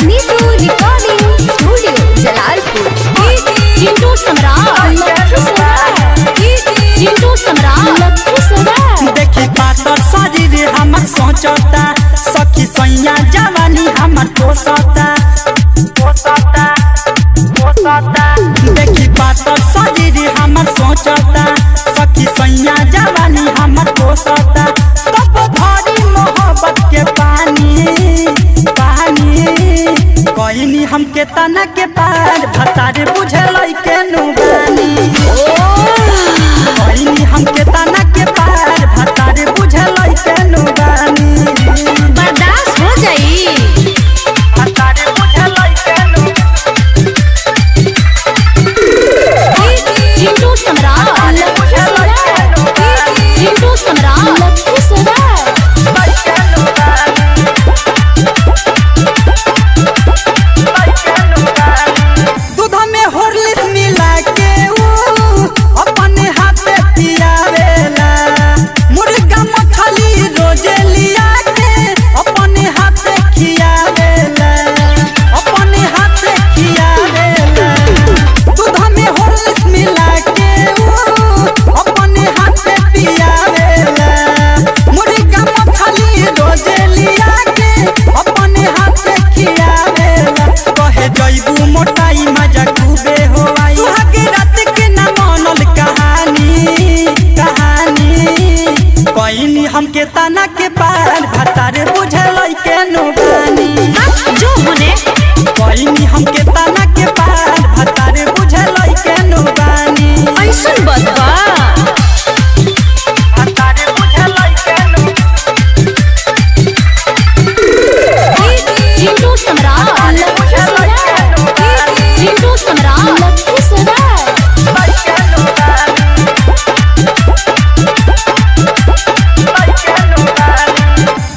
Nishu recording studio Jalalpur. Chintu Samrat देखी पातर शरीर हमर सोचता सखी सैया जवानी हमर पोसता देखी पातर शरीर हमर सोचता सखी सैया जवानी हमर पोसता कब भरी मोहब्बत के पानी कहनी हमके तना के पार भतारे बुझल के नुबानी कहनी हमके तना के पार भतारे बुझल के नुबानी बर्दाश्त हो जाई भतारे बुझल के चिंटू सम्राट दूध में हॉर्लिक्स मिला के अपने हाथे पियावेला मुर्गा मछली रोजे लिया के अपने हाथे खियावेला दूध में हॉर्लिक्स मिला के अपने हाथे पियावेला मुर्गा मछली रोजे लिया के अपने हाथे खियावेला कहे जइबू मोटाई मजा खूबे हो आई सुहाग रात के न मानल कहानी कहनी हमके तना के पार भतारे बुझल के नुबानी जो होने कहनी हमके तना के पार भतारे बुझल के नुबानी ऐसन बदबा भतारे बुझल के चिंटू सम्राट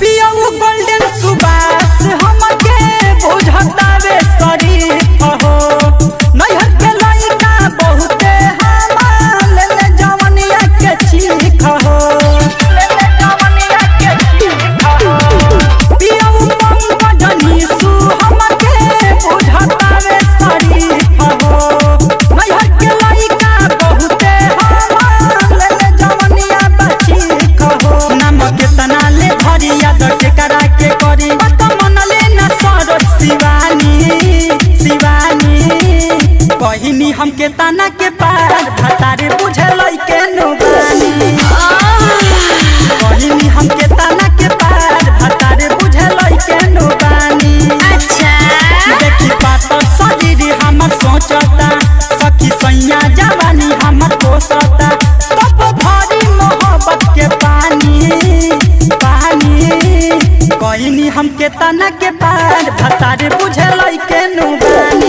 पियऊ गोल्डन सुबास हमके बुझतावे शरीफ हो नैहर के लइका बहुते हमार ले जवनिया के चीख हो पियऊ पंकज निशु हमके बुझतावे शरीफ हो नैहर के लइका बहुते हमार ले जवनिया बचीख हो नमक तना ले भरिया दटे करा के करी मत मनले न सरोज शिवानी कहनी हमके तना के पार भतारे बुझल के नुबानी कहनी हमके तना के पार भतारे बुझल के नुबानी अच्छा देखी पातर शरीर हमर सोचता सखी सैया जवानी हमर पोसता कब भरी मोहब्बत के पानी कहनी हमके तना के पार भतारे बुझल के नुबानी